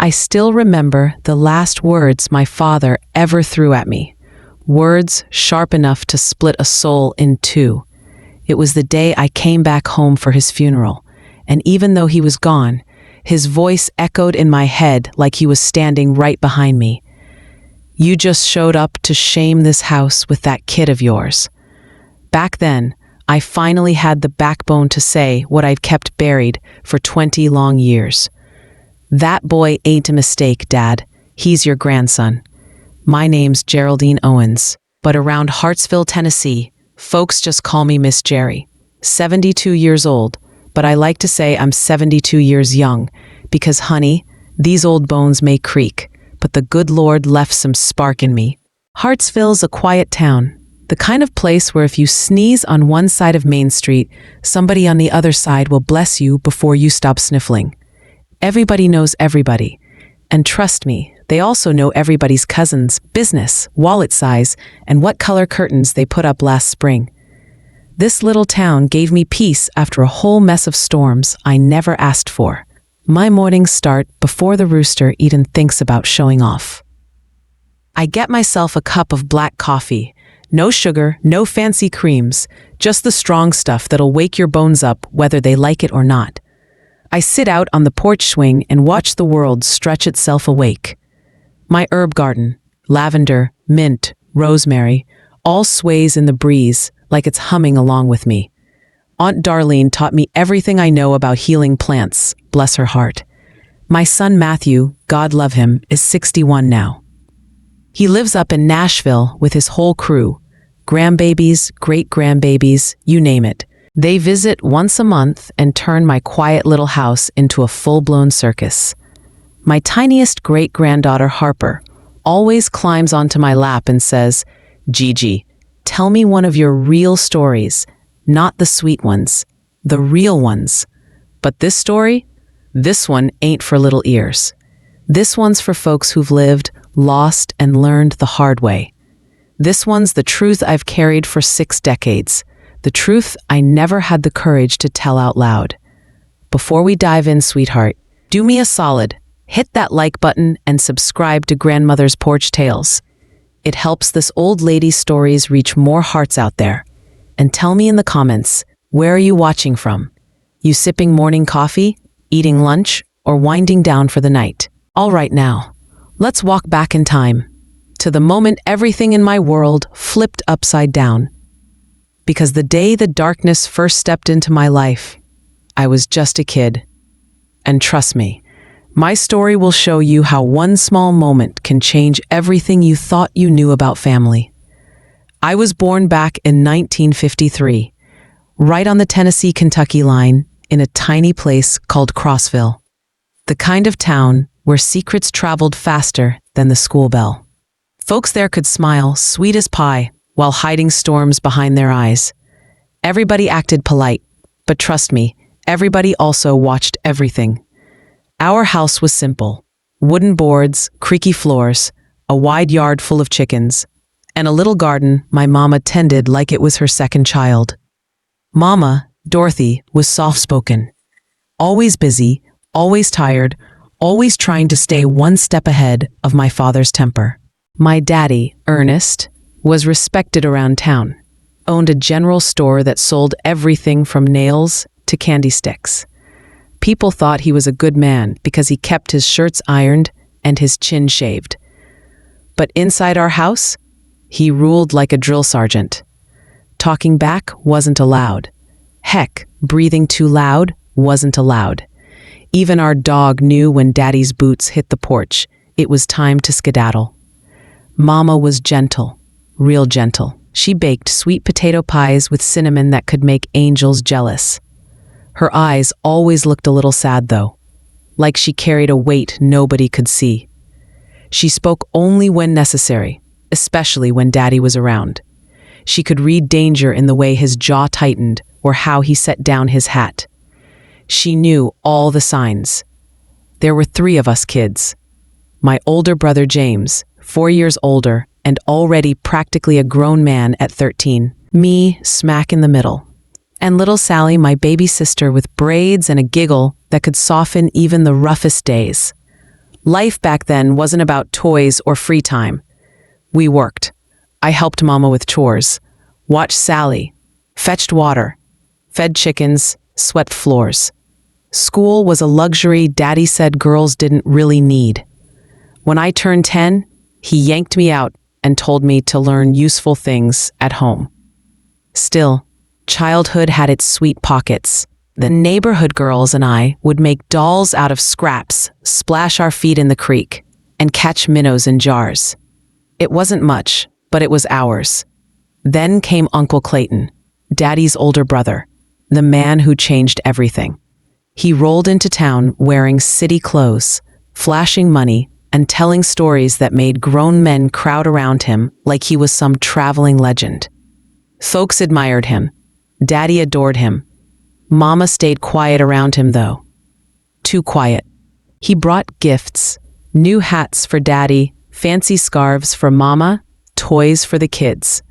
I still remember the last words my father ever threw at me. Words sharp enough to split a soul in two. It was the day I came back home for his funeral, and even though he was gone, his voice echoed in my head like he was standing right behind me. "You just showed up to shame this house with that kid of yours." Back then, I finally had the backbone to say what I'd kept buried for 20 long years. "That boy ain't a mistake, Dad. He's your grandson. My name's Geraldine Owens, but around Hartsville, Tennessee, folks just call me Miss Jerry. 72 years old, but I like to say I'm 72 years young, because honey, these old bones may creak, but the good Lord left some spark in me." Hartsville's a quiet town, the kind of place where if you sneeze on one side of Main Street, somebody on the other side will bless you before you stop sniffling. Everybody knows everybody, and trust me, they also know everybody's cousin's business, wallet size, and what color curtains they put up last spring. This little town gave me peace after a whole mess of storms I never asked for. My mornings start before the rooster even thinks about showing off. I get myself a cup of black coffee. No sugar, no fancy creams, just the strong stuff that'll wake your bones up whether they like it or not. I sit out on the porch swing and watch the world stretch itself awake. My herb garden, lavender, mint, rosemary, all sways in the breeze like it's humming along with me. Aunt Darlene taught me everything I know about healing plants, bless her heart. My son Matthew, God love him, is 61 now. He lives up in Nashville with his whole crew, grandbabies, great-grandbabies, you name it. They visit once a month and turn my quiet little house into a full-blown circus. My tiniest great-granddaughter Harper always climbs onto my lap and says, "Gigi, tell me one of your real stories, not the sweet ones, the real ones." But this story? This one ain't for little ears. This one's for folks who've lived, lost, and learned the hard way. This one's the truth I've carried for 6 decades, the truth I never had the courage to tell out loud. Before we dive in, sweetheart, do me a solid. Hit that like button and subscribe to Grandmother's Porch Tales. It helps this old lady's stories reach more hearts out there. And tell me in the comments, where are you watching from? You sipping morning coffee, eating lunch, or winding down for the night? All right now, let's walk back in time, to the moment everything in my world flipped upside down. Because the day the darkness first stepped into my life, I was just a kid. And trust me, my story will show you how one small moment can change everything you thought you knew about family. I was born back in 1953, right on the Tennessee-Kentucky line, in a tiny place called Crossville. The kind of town where secrets traveled faster than the school bell. Folks there could smile, sweet as pie, while hiding storms behind their eyes. Everybody acted polite, but trust me, everybody also watched everything. Our house was simple. Wooden boards, creaky floors, a wide yard full of chickens, and a little garden my mama tended like it was her second child. Mama, Dorothy, was soft-spoken. Always busy, always tired, always trying to stay one step ahead of my father's temper. My daddy, Ernest, was respected around town, owned a general store that sold everything from nails to candy sticks. People thought he was a good man because he kept his shirts ironed and his chin shaved. But inside our house, he ruled like a drill sergeant. Talking back wasn't allowed. Heck, breathing too loud wasn't allowed. Even our dog knew when Daddy's boots hit the porch, it was time to skedaddle. Mama was gentle, real gentle. She baked sweet potato pies with cinnamon that could make angels jealous. Her eyes always looked a little sad, though, like she carried a weight nobody could see. She spoke only when necessary, especially when Daddy was around. She could read danger in the way his jaw tightened or how he set down his hat. She knew all the signs. There were 3 of us kids. My older brother James, 4 years older and already practically a grown man at 13. Me, smack in the middle. And little Sally, my baby sister with braids and a giggle that could soften even the roughest days. Life back then wasn't about toys or free time. We worked. I helped Mama with chores, watched Sally, fetched water, fed chickens, swept floors. School was a luxury Daddy said girls didn't really need. When I turned 10, he yanked me out and told me to learn useful things at home. Still, childhood had its sweet pockets. The neighborhood girls and I would make dolls out of scraps, splash our feet in the creek, and catch minnows in jars. It wasn't much, but it was ours. Then came Uncle Clayton, Daddy's older brother, the man who changed everything. He rolled into town wearing city clothes, flashing money, and telling stories that made grown men crowd around him like he was some traveling legend. Folks admired him. Daddy adored him. Mama stayed quiet around him, though. Too quiet. He brought gifts, new hats for Daddy, fancy scarves for Mama, toys for the kids.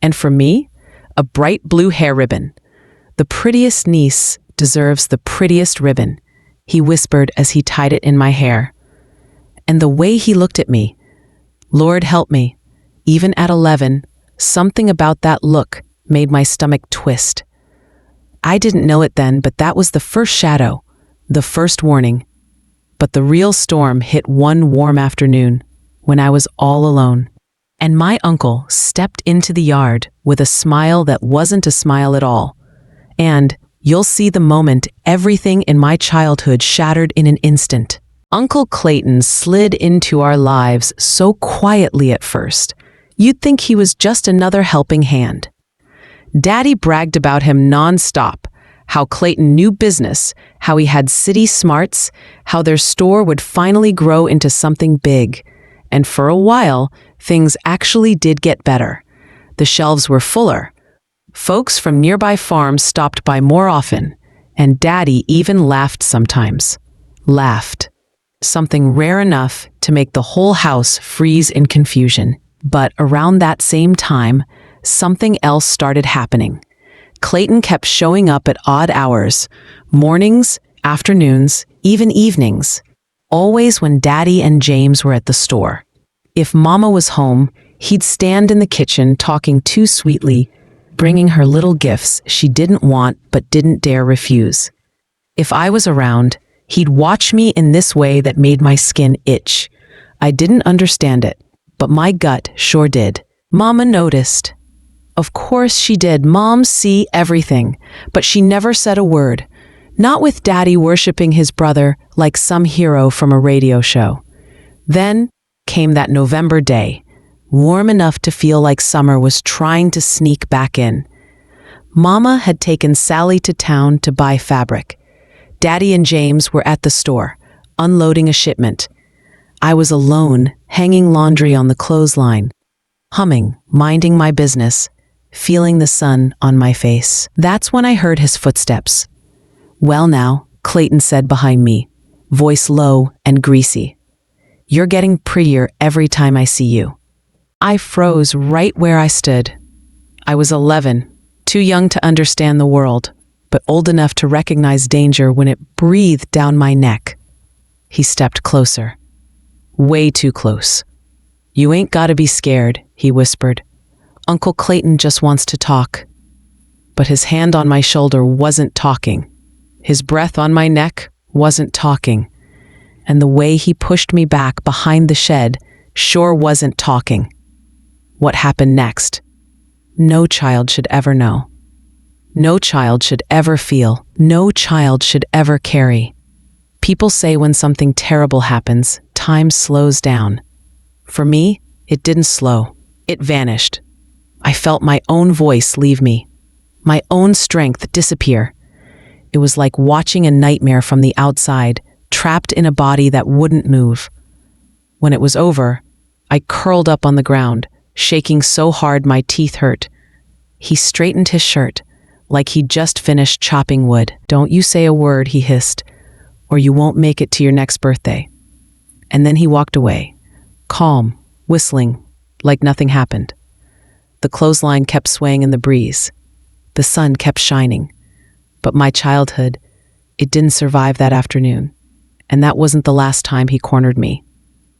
And for me, a bright blue hair ribbon. The prettiest niece deserves the prettiest ribbon, he whispered as he tied it in my hair. And the way he looked at me, Lord help me, even at 11, something about that look made my stomach twist. I didn't know it then, but that was the first shadow, the first warning. But the real storm hit one warm afternoon when I was all alone. And my uncle stepped into the yard with a smile that wasn't a smile at all. And you'll see the moment everything in my childhood shattered in an instant. Uncle Clayton slid into our lives so quietly at first, you'd think he was just another helping hand. Daddy bragged about him nonstop, how Clayton knew business, how he had city smarts, how their store would finally grow into something big. And for a while, things actually did get better. The shelves were fuller. Folks from nearby farms stopped by more often, and Daddy even laughed sometimes. Laughed. Something rare enough to make the whole house freeze in confusion. But around that same time, something else started happening. Clayton kept showing up at odd hours, mornings, afternoons, even evenings, always when Daddy and James were at the store. If Mama was home, he'd stand in the kitchen talking too sweetly, bringing her little gifts she didn't want but didn't dare refuse. If I was around, he'd watch me in this way that made my skin itch. I didn't understand it, but my gut sure did. Mama noticed. Of course she did. Moms see everything, but she never said a word. Not with Daddy worshiping his brother like some hero from a radio show. Then came that November day, warm enough to feel like summer was trying to sneak back in. Mama had taken Sally to town to buy fabric. Daddy and James were at the store, unloading a shipment. I was alone, hanging laundry on the clothesline, humming, minding my business, feeling the sun on my face. That's when I heard his footsteps. "Well now," Clayton said behind me, voice low and greasy. "You're getting prettier every time I see you." I froze right where I stood. I was 11, too young to understand the world, but old enough to recognize danger when it breathed down my neck. He stepped closer. Way too close. "You ain't gotta be scared," he whispered. "Uncle Clayton just wants to talk." But his hand on my shoulder wasn't talking. His breath on my neck wasn't talking. And the way he pushed me back behind the shed sure wasn't talking. What happened next? No child should ever know. No child should ever feel. No child should ever carry. People say when something terrible happens, time slows down. For me, it didn't slow. It vanished. I felt my own voice leave me, my own strength disappear. It was like watching a nightmare from the outside, trapped in a body that wouldn't move. When it was over, I curled up on the ground, shaking so hard my teeth hurt. He straightened his shirt, like he'd just finished chopping wood. "Don't you say a word," he hissed, "or you won't make it to your next birthday." And then he walked away, calm, whistling, like nothing happened. The clothesline kept swaying in the breeze. The sun kept shining. But my childhood, it didn't survive that afternoon. And that wasn't the last time he cornered me.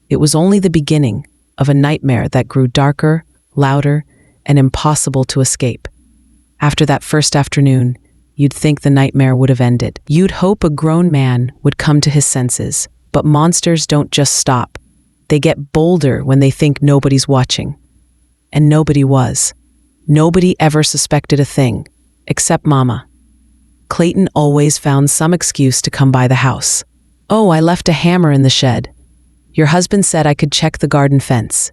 It was only the beginning of a nightmare that grew darker, louder, and impossible to escape. After that first afternoon, you'd think the nightmare would have ended. You'd hope a grown man would come to his senses, but monsters don't just stop. They get bolder when they think nobody's watching. And nobody was. Nobody ever suspected a thing, except Mama. Clayton always found some excuse to come by the house. "Oh, I left a hammer in the shed. Your husband said I could check the garden fence.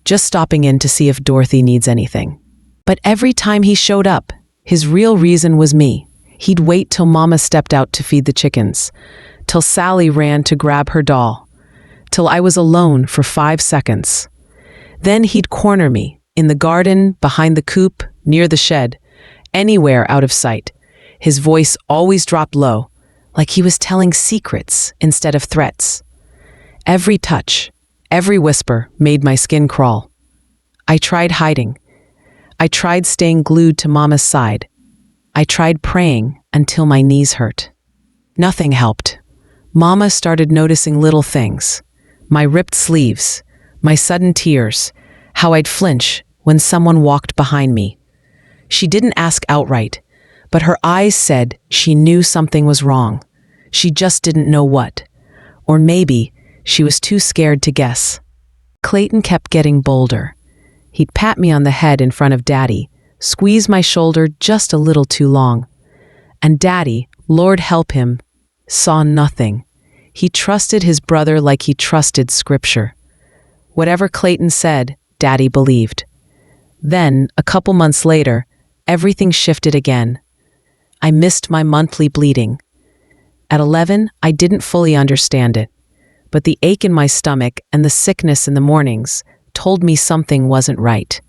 Just stopping in to see if Dorothy needs anything." But every time he showed up, his real reason was me. He'd wait till Mama stepped out to feed the chickens, till Sally ran to grab her doll, till I was alone for 5 seconds. Then he'd corner me, in the garden, behind the coop, near the shed, anywhere out of sight. His voice always dropped low, like he was telling secrets instead of threats. Every touch, every whisper made my skin crawl. I tried hiding. I tried staying glued to Mama's side. I tried praying until my knees hurt. Nothing helped. Mama started noticing little things. My ripped sleeves, my sudden tears, how I'd flinch when someone walked behind me. She didn't ask outright, but her eyes said she knew something was wrong. She just didn't know what. Or maybe she was too scared to guess. Clayton kept getting bolder. He'd pat me on the head in front of Daddy, squeeze my shoulder just a little too long. And Daddy, Lord help him, saw nothing. He trusted his brother like he trusted Scripture. Whatever Clayton said, Daddy believed. Then, a couple months later, everything shifted again. I missed my monthly bleeding. At 11, I didn't fully understand it, but the ache in my stomach and the sickness in the mornings told me something wasn't right.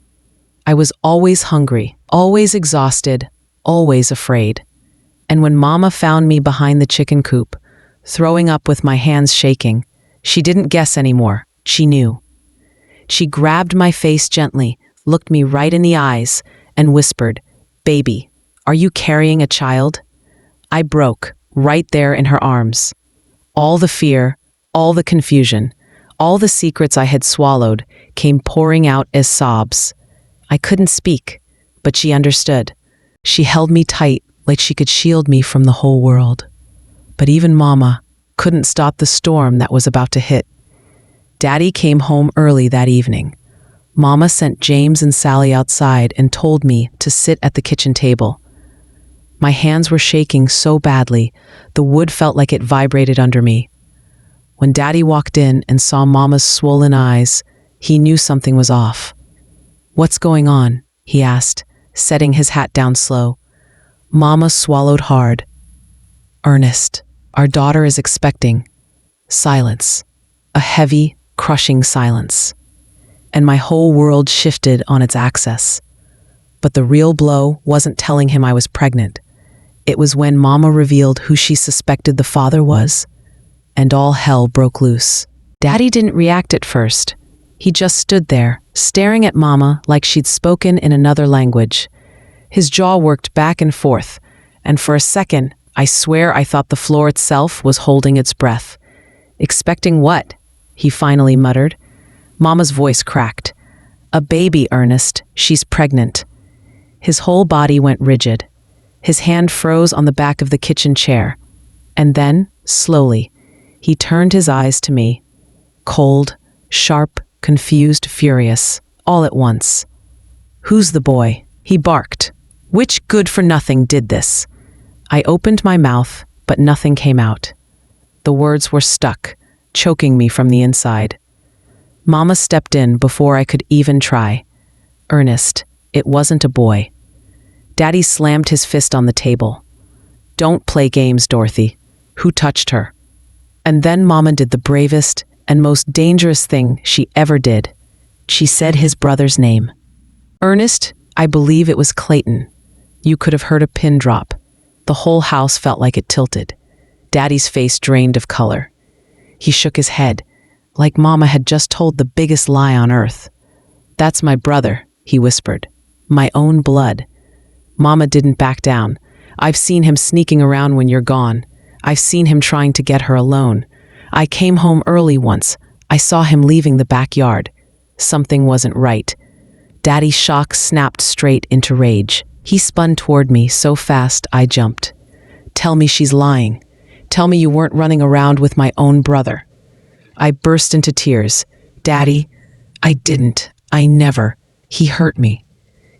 I was always hungry, always exhausted, always afraid. And when Mama found me behind the chicken coop, throwing up with my hands shaking, she didn't guess anymore. She knew. She grabbed my face gently, looked me right in the eyes, and whispered, "Baby, are you carrying a child?" I broke, right there in her arms. All the fear, all the confusion, all the secrets I had swallowed came pouring out as sobs. I couldn't speak, but she understood. She held me tight like she could shield me from the whole world. But even Mama couldn't stop the storm that was about to hit. Daddy came home early that evening. Mama sent James and Sally outside and told me to sit at the kitchen table. My hands were shaking so badly, the wood felt like it vibrated under me. When Daddy walked in and saw Mama's swollen eyes, he knew something was off. "What's going on?" he asked, setting his hat down slow. Mama swallowed hard. "Ernest, our daughter is expecting." Silence. A heavy, crushing silence. And my whole world shifted on its axis. But the real blow wasn't telling him I was pregnant. It was when Mama revealed who she suspected the father was, and all hell broke loose. Daddy didn't react at first. He just stood there, staring at Mama like she'd spoken in another language. His jaw worked back and forth, and for a second, I swear I thought the floor itself was holding its breath. "Expecting what?" he finally muttered. Mama's voice cracked. "A baby, Ernest. She's pregnant." His whole body went rigid. His hand froze on the back of the kitchen chair. And then, slowly, he turned his eyes to me. Cold, sharp, confused, furious, all at once. "Who's the boy?" he barked. "Which good-for-nothing did this?" I opened my mouth, but nothing came out. The words were stuck, choking me from the inside. Mama stepped in before I could even try. "Ernest, it wasn't a boy." Daddy slammed his fist on the table. "Don't play games, Dorothy. Who touched her?" And then Mama did the bravest and most dangerous thing she ever did. She said his brother's name. "Ernest, I believe it was Clayton." You could have heard a pin drop. The whole house felt like it tilted. Daddy's face drained of color. He shook his head, like Mama had just told the biggest lie on earth. "That's my brother," he whispered. "My own blood." Mama didn't back down. "I've seen him sneaking around when you're gone. I've seen him trying to get her alone. I came home early once. I saw him leaving the backyard. Something wasn't right. Daddy's shock snapped straight into rage. He spun toward me so fast I jumped. Tell me she's lying. Tell me you weren't running around with my own brother. I burst into tears. Daddy, I didn't. I never. He hurt me.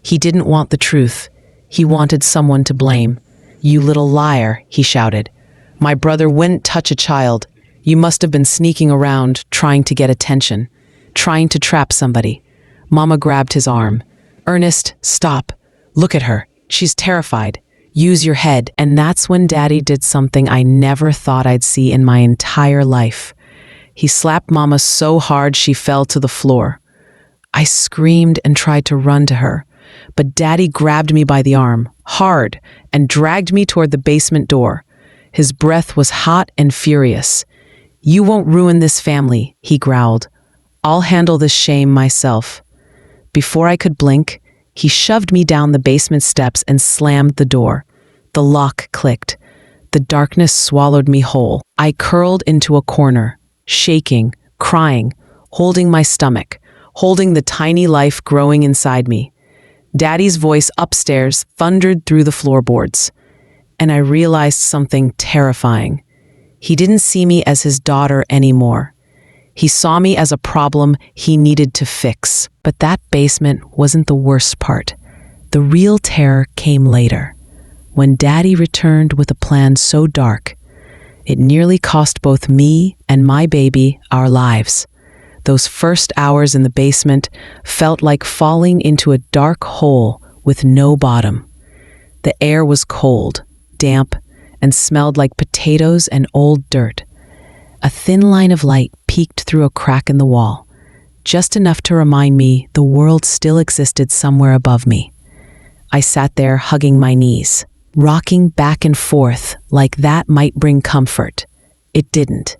He didn't want the truth. He wanted someone to blame. You little liar, he shouted. My brother wouldn't touch a child. You must have been sneaking around, trying to get attention, trying to trap somebody. Mama grabbed his arm. Ernest, stop. Look at her. She's terrified. Use your head. And that's when Daddy did something I never thought I'd see in my entire life. He slapped Mama so hard she fell to the floor. I screamed and tried to run to her, but Daddy grabbed me by the arm, hard, and dragged me toward the basement door. His breath was hot and furious. You won't ruin this family, he growled. I'll handle this shame myself. Before I could blink, he shoved me down the basement steps and slammed the door. The lock clicked. The darkness swallowed me whole. I curled into a corner, shaking, crying, holding my stomach, holding the tiny life growing inside me. Daddy's voice upstairs thundered through the floorboards, and I realized something terrifying. He didn't see me as his daughter anymore. He saw me as a problem he needed to fix. But that basement wasn't the worst part. The real terror came later, when Daddy returned with a plan so dark, it nearly cost both me and my baby our lives. Those first hours in the basement felt like falling into a dark hole with no bottom. The air was cold, damp, and smelled like potatoes and old dirt. A thin line of light peeked through a crack in the wall, just enough to remind me the world still existed somewhere above me. I sat there hugging my knees, rocking back and forth like that might bring comfort. It didn't.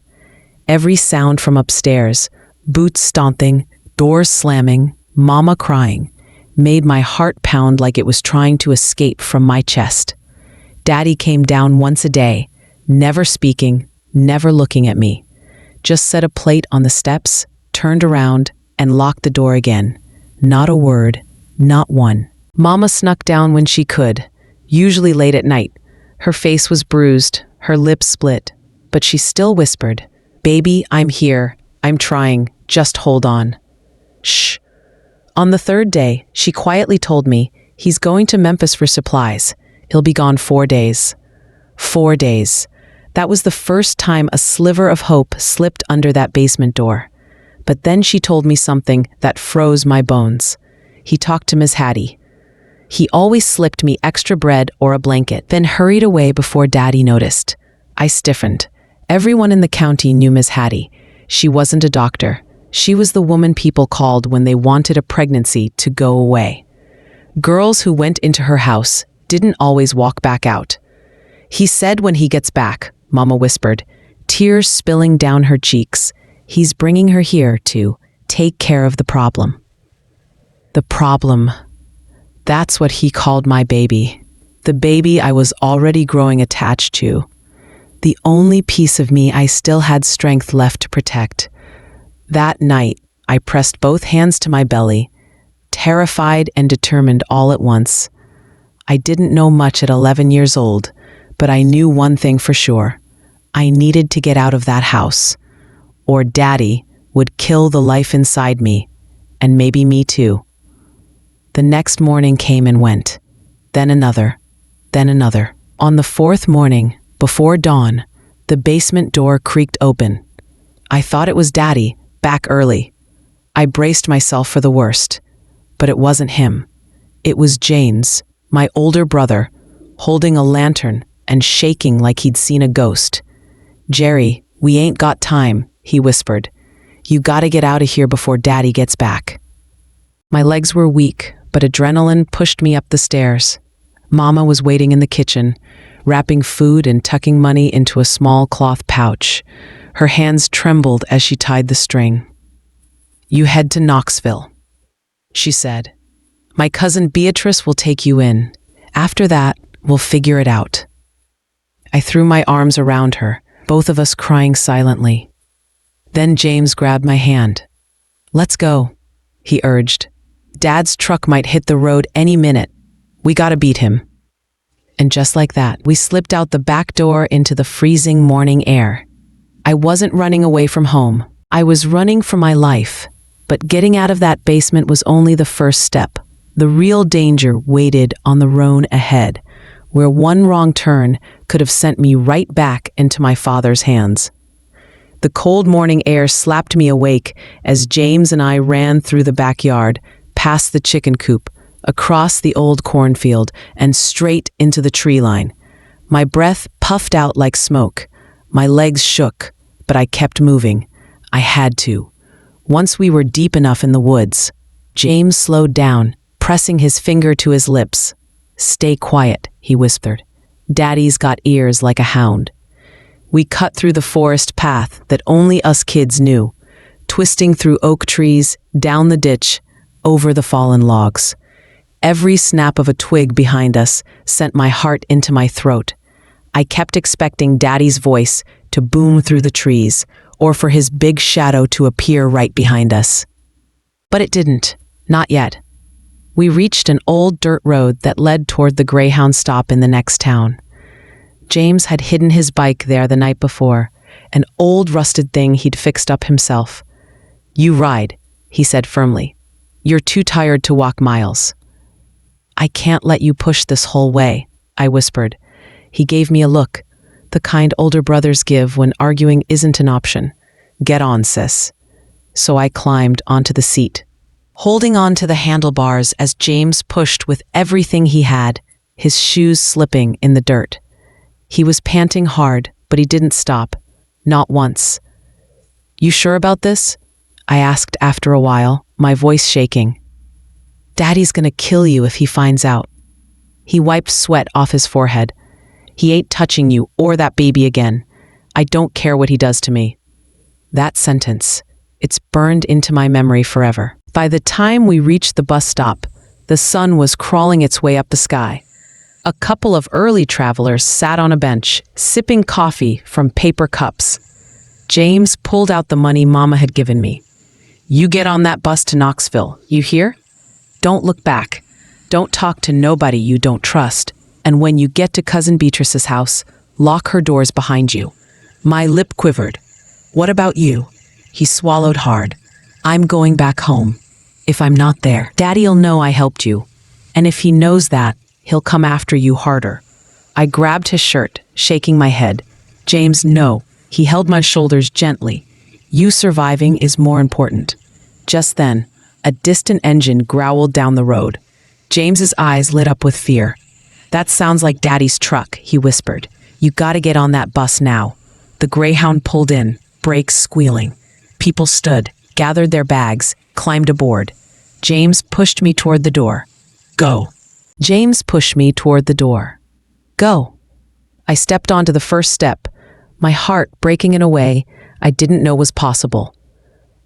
Every sound from upstairs, boots stomping, doors slamming, Mama crying, made my heart pound like it was trying to escape from my chest. Daddy came down once a day, never speaking, never looking at me. Just set a plate on the steps, turned around, and locked the door again. Not a word, not one. Mama snuck down when she could, usually late at night. Her face was bruised, her lips split, but she still whispered, "Baby, I'm here. I'm trying. Just hold on." Shh. On the third day, she quietly told me, "He's going to Memphis for supplies. He'll be gone 4 days." 4 days. That was the first time a sliver of hope slipped under that basement door. But then she told me something that froze my bones. He talked to Miss Hattie. He always slipped me extra bread or a blanket, then hurried away before Daddy noticed. I stiffened. Everyone in the county knew Miss Hattie. She wasn't a doctor. She was the woman people called when they wanted a pregnancy to go away. Girls who went into her house didn't always walk back out. "He said when he gets back," Mama whispered, tears spilling down her cheeks. "He's bringing her here to take care of the problem." The problem. That's what he called my baby. The baby I was already growing attached to. The only piece of me I still had strength left to protect. That night, I pressed both hands to my belly, terrified and determined all at once. I didn't know much at 11 years old, but I knew one thing for sure. I needed to get out of that house, or Daddy would kill the life inside me, and maybe me too. The next morning came and went, then another, then another. On the 4th morning, before dawn, the basement door creaked open. I thought it was Daddy, back early. I braced myself for the worst, but it wasn't him. It was James, my older brother, holding a lantern and shaking like he'd seen a ghost. "Jerry, we ain't got time," he whispered. "You gotta get out of here before Daddy gets back." My legs were weak, but adrenaline pushed me up the stairs. Mama was waiting in the kitchen, wrapping food and tucking money into a small cloth pouch. Her hands trembled as she tied the string. "You head to Knoxville," she said. "My cousin Beatrice will take you in. After that, we'll figure it out." I threw my arms around her, both of us crying silently. Then James grabbed my hand. "Let's go," he urged. "Dad's truck might hit the road any minute. We gotta beat him." And just like that, we slipped out the back door into the freezing morning air. I wasn't running away from home. I was running for my life. But getting out of that basement was only the first step. The real danger waited on the road ahead, where one wrong turn could have sent me right back into my father's hands. The cold morning air slapped me awake as James and I ran through the backyard, past the chicken coop, across the old cornfield, and straight into the tree line. My breath puffed out like smoke. My legs shook, but I kept moving. I had to. Once we were deep enough in the woods, James slowed down, pressing his finger to his lips. "Stay quiet," he whispered. "Daddy's got ears like a hound." We cut through the forest path that only us kids knew, twisting through oak trees, down the ditch, over the fallen logs. Every snap of a twig behind us sent my heart into my throat. I kept expecting Daddy's voice to boom through the trees, or for his big shadow to appear right behind us. But it didn't. Not yet. We reached an old dirt road that led toward the Greyhound stop in the next town. James had hidden his bike there the night before, an old rusted thing he'd fixed up himself. "You ride," he said firmly. "You're too tired to walk miles." "I can't let you push this whole way," I whispered. He gave me a look, the kind older brothers give when arguing isn't an option. "Get on, sis." So I climbed onto the seat, holding on to the handlebars as James pushed with everything he had, his shoes slipping in the dirt. He was panting hard, but he didn't stop. Not once. "You sure about this?" I asked after a while, my voice shaking. "Daddy's gonna kill you if he finds out." He wiped sweat off his forehead. "He ain't touching you or that baby again. I don't care what he does to me." That sentence, it's burned into my memory forever. By the time we reached the bus stop, the sun was crawling its way up the sky. A couple of early travelers sat on a bench, sipping coffee from paper cups. James pulled out the money Mama had given me. "You get on that bus to Knoxville, you hear? Don't look back. Don't talk to nobody you don't trust. And when you get to Cousin Beatrice's house, lock her doors behind you." My lip quivered. "What about you?" He swallowed hard. "I'm going back home. If I'm not there, Daddy'll know I helped you. And if he knows that, he'll come after you harder." I grabbed his shirt, shaking my head. "James, no." He held my shoulders gently. "You surviving is more important." Just then, a distant engine growled down the road. James's eyes lit up with fear. "That sounds like Daddy's truck," he whispered. "You gotta get on that bus now." The Greyhound pulled in, brakes squealing. People stood, gathered their bags, climbed aboard. James pushed me toward the door. "Go." James pushed me toward the door. "Go." I stepped onto the first step, my heart breaking in a way I didn't know was possible.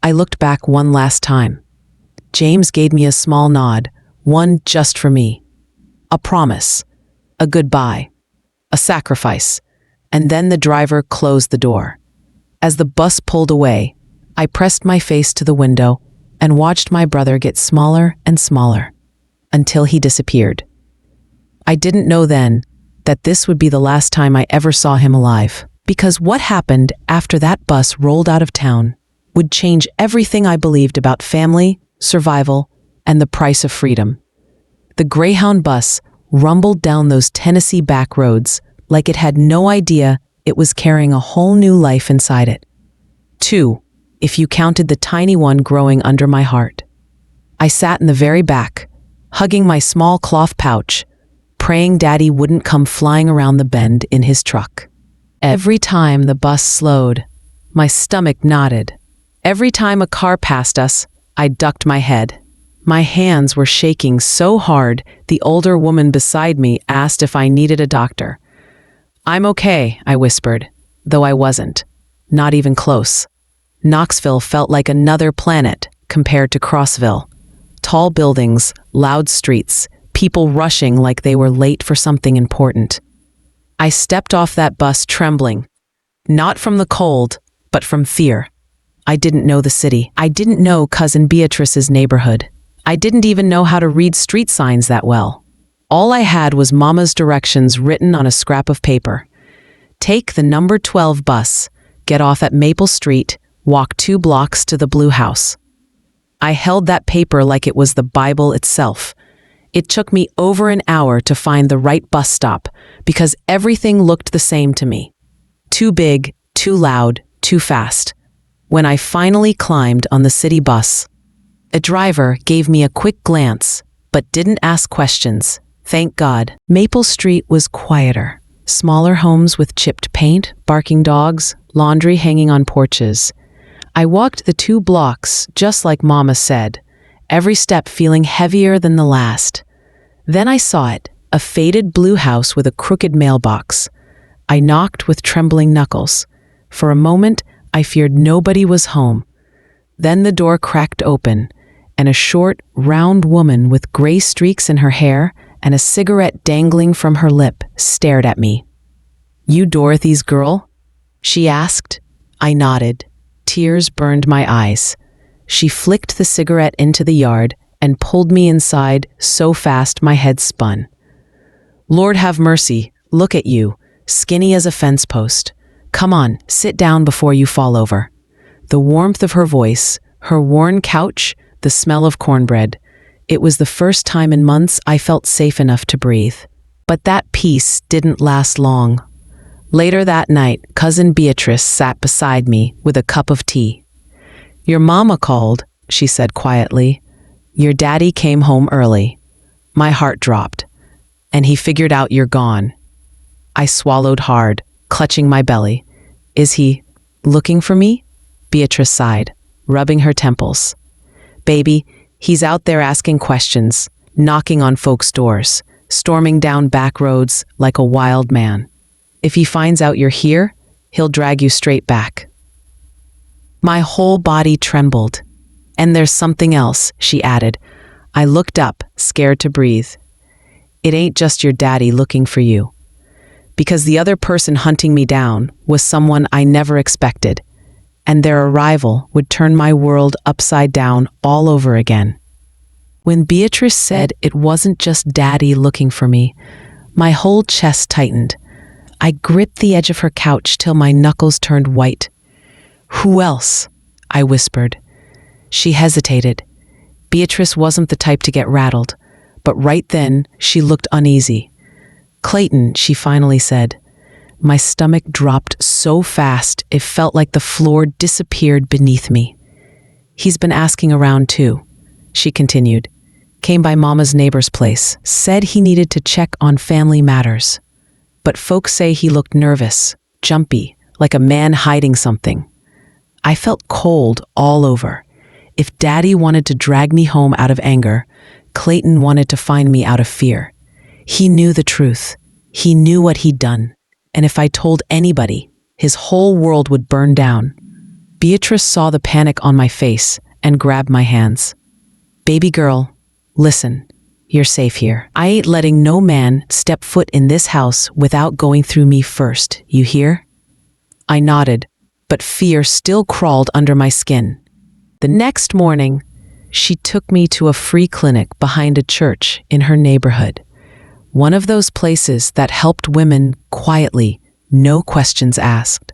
I looked back one last time. James gave me a small nod, one just for me. A promise. A goodbye, a sacrifice, and then the driver closed the door. As the bus pulled away, I pressed my face to the window and watched my brother get smaller and smaller, until he disappeared. I didn't know then that this would be the last time I ever saw him alive, because what happened after that bus rolled out of town would change everything I believed about family, survival, and the price of freedom. The Greyhound bus rumbled down those Tennessee back roads like it had no idea it was carrying a whole new life inside it. 2, if you counted the tiny one growing under my heart. I sat in the very back, hugging my small cloth pouch, praying Daddy wouldn't come flying around the bend in his truck. Every time the bus slowed, my stomach knotted. Every time a car passed us, I ducked my head. My hands were shaking so hard, the older woman beside me asked if I needed a doctor. "I'm okay," I whispered, though I wasn't. Not even close. Knoxville felt like another planet compared to Crossville. Tall buildings, loud streets, people rushing like they were late for something important. I stepped off that bus trembling, not from the cold, but from fear. I didn't know the city. I didn't know Cousin Beatrice's neighborhood. I didn't even know how to read street signs that well. All I had was Mama's directions written on a scrap of paper. Take the number 12 bus, get off at Maple Street, walk 2 blocks to the Blue House. I held that paper like it was the Bible itself. It took me over an hour to find the right bus stop because everything looked the same to me. Too big, too loud, too fast. When I finally climbed on the city bus, a driver gave me a quick glance, but didn't ask questions. Thank God. Maple Street was quieter. Smaller homes with chipped paint, barking dogs, laundry hanging on porches. I walked the 2 blocks, just like Mama said, every step feeling heavier than the last. Then I saw it, a faded blue house with a crooked mailbox. I knocked with trembling knuckles. For a moment, I feared nobody was home. Then the door cracked open, and a short, round woman with gray streaks in her hair and a cigarette dangling from her lip stared at me. "You Dorothy's girl?" she asked. I nodded. Tears burned my eyes. She flicked the cigarette into the yard and pulled me inside so fast my head spun. "Lord have mercy, look at you, skinny as a fence post. Come on, sit down before you fall over." The warmth of her voice, her worn couch, the smell of cornbread. It was the first time in months I felt safe enough to breathe. But that peace didn't last long. Later that night, Cousin Beatrice sat beside me with a cup of tea. "Your mama called," she said quietly. "Your daddy came home early." My heart dropped. "And he figured out you're gone." I swallowed hard, clutching my belly. "Is he looking for me?" Beatrice sighed, rubbing her temples. "Baby, he's out there asking questions, knocking on folks' doors, storming down back roads like a wild man. If he finds out you're here, he'll drag you straight back." My whole body trembled. "And there's something else," she added. I looked up, scared to breathe. "It ain't just your daddy looking for you." Because the other person hunting me down was someone I never expected, and their arrival would turn my world upside down all over again. When Beatrice said it wasn't just Daddy looking for me, my whole chest tightened. I gripped the edge of her couch till my knuckles turned white. "Who else?" I whispered. She hesitated. Beatrice wasn't the type to get rattled, but right then she looked uneasy. "Clayton," she finally said. My stomach dropped so fast it felt like the floor disappeared beneath me. "He's been asking around too," she continued. "Came by Mama's neighbor's place, said he needed to check on family matters. But folks say he looked nervous, jumpy, like a man hiding something." I felt cold all over. If Daddy wanted to drag me home out of anger, Clayton wanted to find me out of fear. He knew the truth. He knew what he'd done. And if I told anybody, his whole world would burn down. Beatrice saw the panic on my face and grabbed my hands. "Baby girl, listen, you're safe here. I ain't letting no man step foot in this house without going through me first, you hear?" I nodded, but fear still crawled under my skin. The next morning, she took me to a free clinic behind a church in her neighborhood. One of those places that helped women quietly, no questions asked.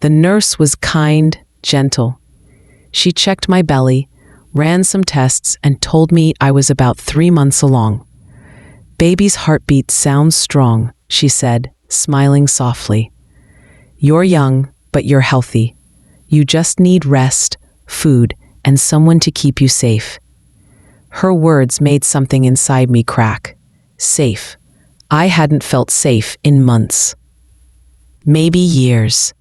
The nurse was kind, gentle. She checked my belly, ran some tests, and told me I was about 3 months along. "Baby's heartbeat sounds strong," she said, smiling softly. "You're young, but you're healthy. You just need rest, food, and someone to keep you safe." Her words made something inside me crack. Safe. I hadn't felt safe in months. Maybe years.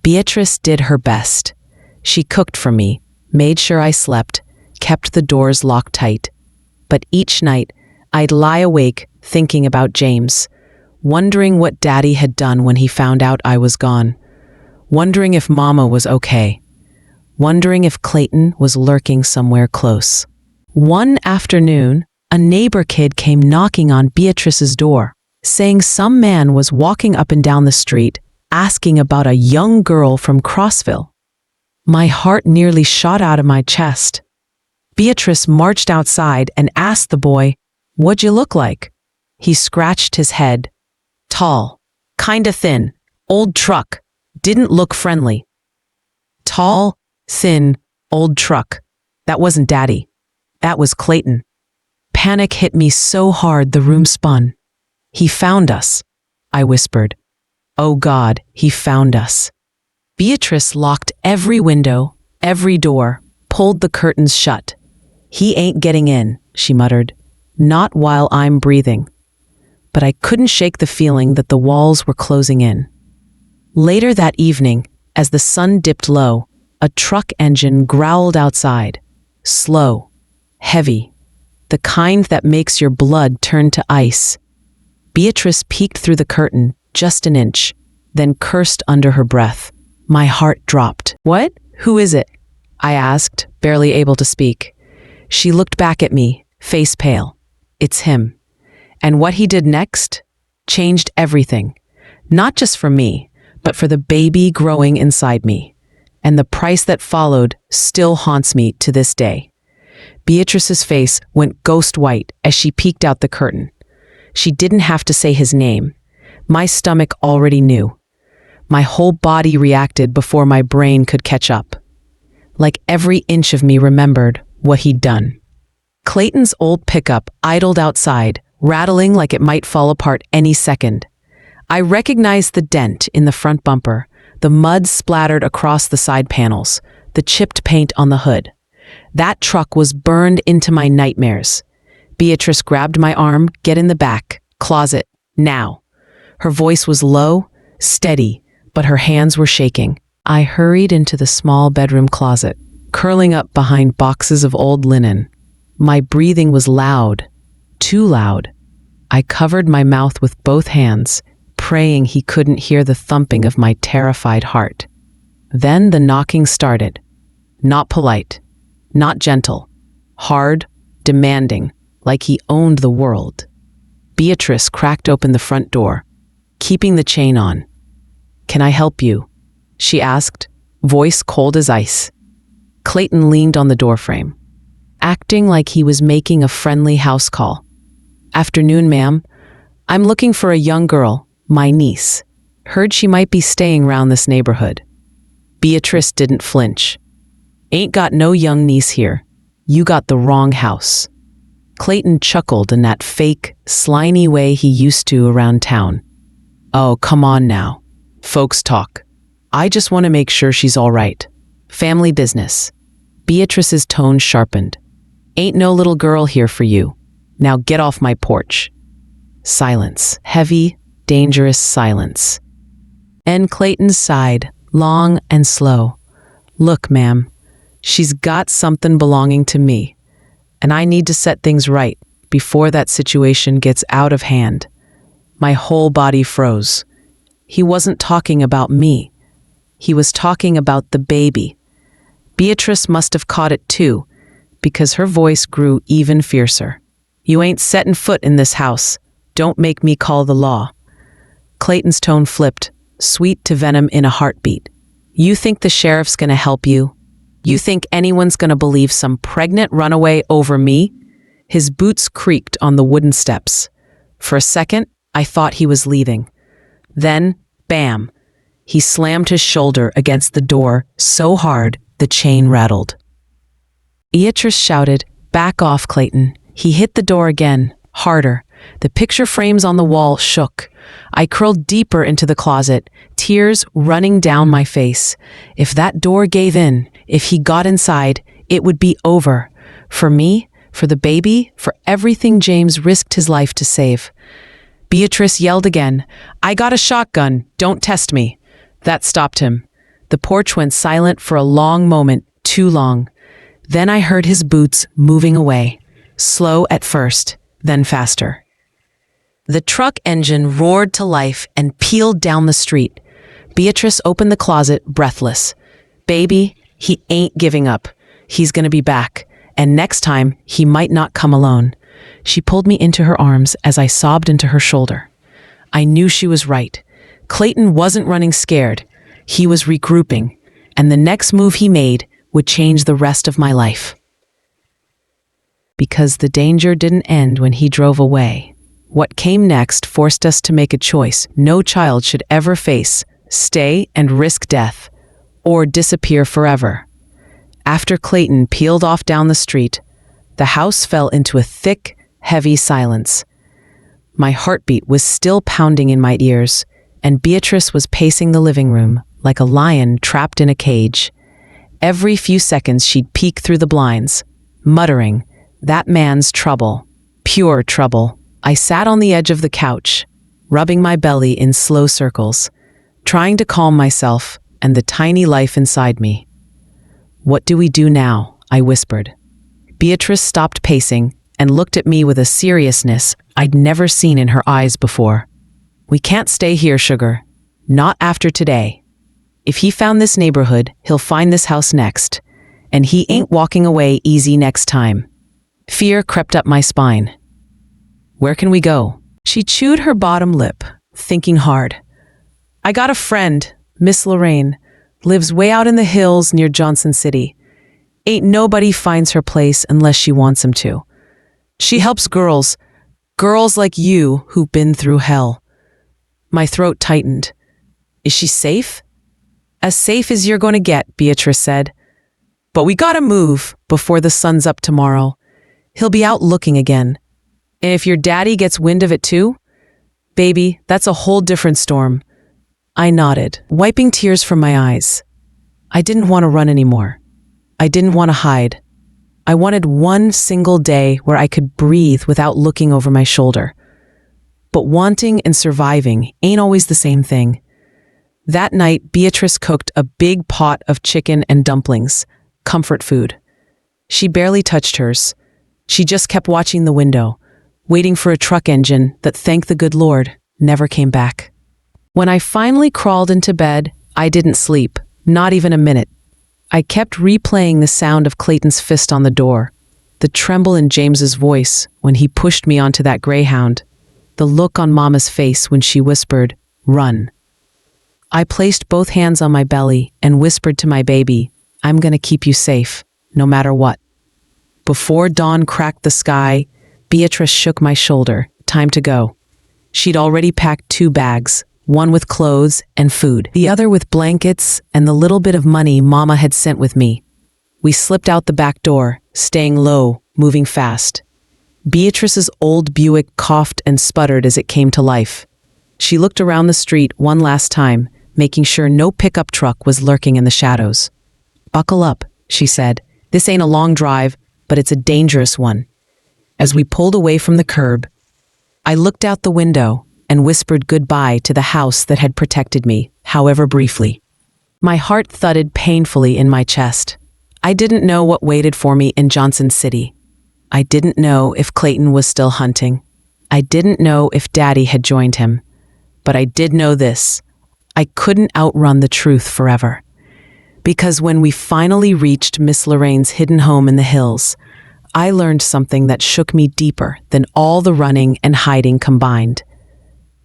Beatrice did her best. She cooked for me, made sure I slept, kept the doors locked tight. But each night, I'd lie awake thinking about James, wondering what Daddy had done when he found out I was gone, wondering if Mama was okay, wondering if Clayton was lurking somewhere close. One afternoon, a neighbor kid came knocking on Beatrice's door, saying some man was walking up and down the street, asking about a young girl from Crossville. My heart nearly shot out of my chest. Beatrice marched outside and asked the boy, "What'd you look like?" He scratched his head. "Tall, kinda thin, old truck, didn't look friendly." Tall, thin, old truck. That wasn't Daddy. That was Clayton. Panic hit me so hard the room spun. "He found us," I whispered. "Oh God, he found us." Beatrice locked every window, every door, pulled the curtains shut. "He ain't getting in," she muttered. "Not while I'm breathing." But I couldn't shake the feeling that the walls were closing in. Later that evening, as the sun dipped low, a truck engine growled outside. Slow, heavy, the kind that makes your blood turn to ice. Beatrice peeked through the curtain, just an inch, then cursed under her breath. My heart dropped. "What? Who is it?" I asked, barely able to speak. She looked back at me, face pale. "It's him." And what he did next changed everything, not just for me, but for the baby growing inside me. And the price that followed still haunts me to this day. Beatrice's face went ghost white as she peeked out the curtain. She didn't have to say his name. My stomach already knew. My whole body reacted before my brain could catch up. Like every inch of me remembered what he'd done. Clayton's old pickup idled outside, rattling like it might fall apart any second. I recognized the dent in the front bumper, the mud splattered across the side panels, the chipped paint on the hood. That truck was burned into my nightmares. Beatrice grabbed my arm. "Get in the back. Closet. Now." Her voice was low, steady, but her hands were shaking. I hurried into the small bedroom closet, curling up behind boxes of old linen. My breathing was loud, too loud. I covered my mouth with both hands, praying he couldn't hear the thumping of my terrified heart. Then the knocking started. Not polite, not gentle, hard, demanding, like he owned the world. Beatrice cracked open the front door, keeping the chain on. "Can I help you?" she asked, voice cold as ice. Clayton leaned on the doorframe, acting like he was making a friendly house call. "Afternoon, ma'am. I'm looking for a young girl, my niece. Heard she might be staying round this neighborhood." Beatrice didn't flinch. "Ain't got no young niece here. You got the wrong house." Clayton chuckled in that fake, slimy way he used to around town. "Oh, come on now. Folks talk. I just want to make sure she's all right. Family business." Beatrice's tone sharpened. "Ain't no little girl here for you. Now get off my porch." Silence. Heavy, dangerous silence. And Clayton sighed, long and slow. "Look, ma'am, she's got something belonging to me, and I need to set things right before that situation gets out of hand." My whole body froze. He wasn't talking about me. He was talking about the baby. Beatrice must have caught it too, because her voice grew even fiercer. "You ain't setting foot in this house. Don't make me call the law." Clayton's tone flipped, sweet to venom in a heartbeat. "You think the sheriff's gonna help you? You think anyone's gonna believe some pregnant runaway over me?" His boots creaked on the wooden steps. For a second, I thought he was leaving. Then, bam, he slammed his shoulder against the door so hard the chain rattled. Beatrice shouted, "Back off, Clayton." He hit the door again, harder. The picture frames on the wall shook. I curled deeper into the closet, tears running down my face. If that door gave in, if he got inside, it would be over. For me, for the baby, for everything James risked his life to save. Beatrice yelled again, "I got a shotgun, don't test me." That stopped him. The porch went silent for a long moment, too long. Then I heard his boots moving away, slow at first, then faster. The truck engine roared to life and peeled down the street. Beatrice opened the closet, breathless. "Baby, he ain't giving up. He's gonna be back. And next time, he might not come alone." She pulled me into her arms as I sobbed into her shoulder. I knew she was right. Clayton wasn't running scared. He was regrouping, and the next move he made would change the rest of my life. Because the danger didn't end when he drove away. What came next forced us to make a choice no child should ever face: stay and risk death, or disappear forever. After Clayton peeled off down the street, the house fell into a thick, heavy silence. My heartbeat was still pounding in my ears, and Beatrice was pacing the living room like a lion trapped in a cage. Every few seconds she'd peek through the blinds, muttering, "That man's trouble, pure trouble." I sat on the edge of the couch, rubbing my belly in slow circles, trying to calm myself and the tiny life inside me. "What do we do now?" I whispered. Beatrice stopped pacing and looked at me with a seriousness I'd never seen in her eyes before. "We can't stay here, sugar. Not after today. If he found this neighborhood, he'll find this house next. And he ain't walking away easy next time." Fear crept up my spine. "Where can we go?" She chewed her bottom lip, thinking hard. "I got a friend, Miss Lorraine, lives way out in the hills near Johnson City. Ain't nobody finds her place unless she wants him to. She helps girls like you who've been through hell." My throat tightened. "Is she safe?" "As safe as you're going to get," Beatrice said. "But we gotta move before the sun's up tomorrow. He'll be out looking again. And if your daddy gets wind of it too, baby, that's a whole different storm." I nodded, wiping tears from my eyes. I didn't want to run anymore. I didn't want to hide. I wanted one single day where I could breathe without looking over my shoulder. But wanting and surviving ain't always the same thing. That night, Beatrice cooked a big pot of chicken and dumplings, comfort food. She barely touched hers. She just kept watching the window, waiting for a truck engine that, thank the good Lord, never came back. When I finally crawled into bed, I didn't sleep, not even a minute. I kept replaying the sound of Clayton's fist on the door, the tremble in James's voice when he pushed me onto that greyhound, the look on Mama's face when she whispered, "Run." I placed both hands on my belly and whispered to my baby, "I'm gonna keep you safe, no matter what." Before dawn cracked the sky, Beatrice shook my shoulder. Time to go. She'd already packed 2 bags, one with clothes and food, the other with blankets and the little bit of money Mama had sent with me. We slipped out the back door, staying low, moving fast. Beatrice's old Buick coughed and sputtered as it came to life. She looked around the street one last time, making sure no pickup truck was lurking in the shadows. "Buckle up," she said. "This ain't a long drive, but it's a dangerous one." As we pulled away from the curb, I looked out the window and whispered goodbye to the house that had protected me, however briefly. My heart thudded painfully in my chest. I didn't know what waited for me in Johnson City. I didn't know if Clayton was still hunting. I didn't know if Daddy had joined him. But I did know this: I couldn't outrun the truth forever. Because when we finally reached Miss Lorraine's hidden home in the hills, I learned something that shook me deeper than all the running and hiding combined.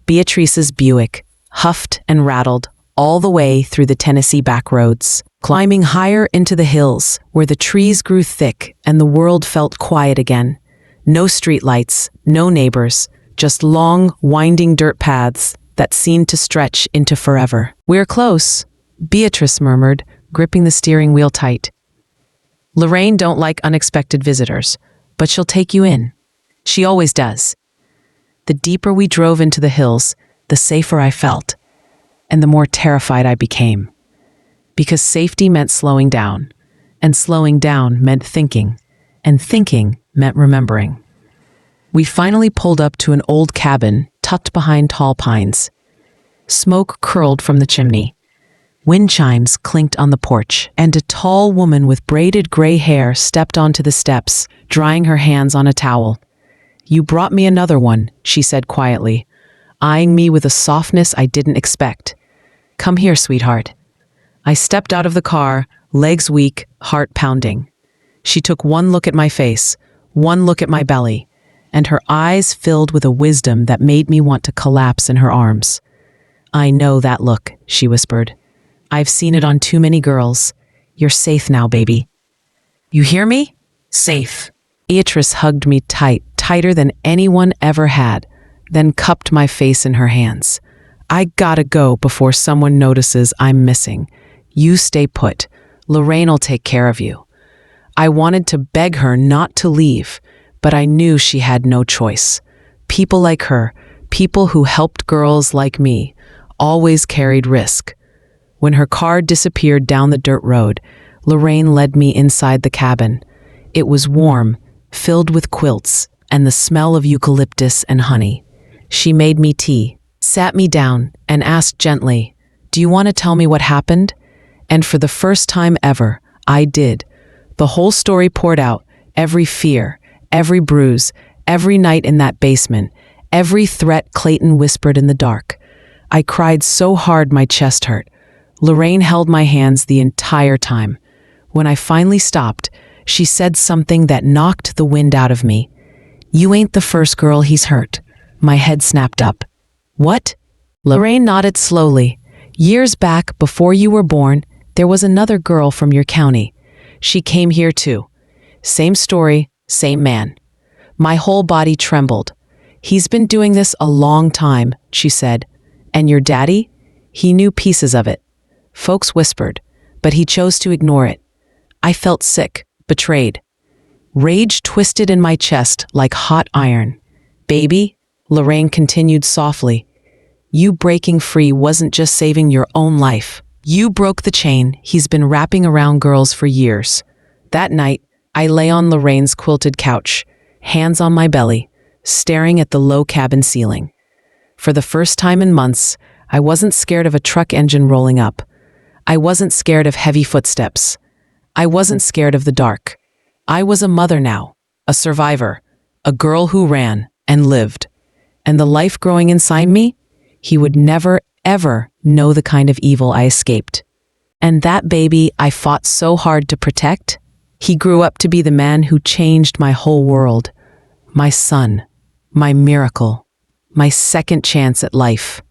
Beatrice's Buick huffed and rattled all the way through the Tennessee backroads, climbing higher into the hills where the trees grew thick and the world felt quiet again. No streetlights, no neighbors, just long, winding dirt paths that seemed to stretch into forever. "We're close," Beatrice murmured, gripping the steering wheel tight. "Lorraine don't like unexpected visitors, but she'll take you in. She always does." The deeper we drove into the hills, the safer I felt, and the more terrified I became. Because safety meant slowing down, and slowing down meant thinking, and thinking meant remembering. We finally pulled up to an old cabin tucked behind tall pines. Smoke curled from the chimney. Wind chimes clinked on the porch, and a tall woman with braided gray hair stepped onto the steps, drying her hands on a towel. "You brought me another one," she said quietly, eyeing me with a softness I didn't expect. "Come here, sweetheart." I stepped out of the car, legs weak, heart pounding. She took one look at my face, one look at my belly, and her eyes filled with a wisdom that made me want to collapse in her arms. "I know that look," she whispered. "I've seen it on too many girls. You're safe now, baby. You hear me? Safe." Beatrice hugged me tight, tighter than anyone ever had, then cupped my face in her hands. "I gotta go before someone notices I'm missing. You stay put. Lorraine'll take care of you." I wanted to beg her not to leave, but I knew she had no choice. People like her, people who helped girls like me, always carried risk. When her car disappeared down the dirt road, Lorraine led me inside the cabin. It was warm, filled with quilts, and the smell of eucalyptus and honey. She made me tea, sat me down, and asked gently, "Do you want to tell me what happened?" And for the first time ever, I did. The whole story poured out, every fear, every bruise, every night in that basement, every threat Clayton whispered in the dark. I cried so hard my chest hurt. Lorraine held my hands the entire time. When I finally stopped, she said something that knocked the wind out of me. "You ain't the first girl he's hurt." My head snapped up. "What?" Lorraine nodded slowly. "Years back, before you were born, there was another girl from your county. She came here too. Same story, same man." My whole body trembled. "He's been doing this a long time," she said. "And your daddy? He knew pieces of it." Folks whispered, but he chose to ignore it. I felt sick, betrayed. Rage twisted in my chest like hot iron. "Baby," Lorraine continued softly, "you breaking free wasn't just saving your own life. You broke the chain he's been wrapping around girls for years." That night, I lay on Lorraine's quilted couch, hands on my belly, staring at the low cabin ceiling. For the first time in months, I wasn't scared of a truck engine rolling up. I wasn't scared of heavy footsteps. I wasn't scared of the dark. I was a mother now, a survivor, a girl who ran and lived. And the life growing inside me, he would never, ever know the kind of evil I escaped. And that baby I fought so hard to protect, he grew up to be the man who changed my whole world. My son, my miracle, my second chance at life.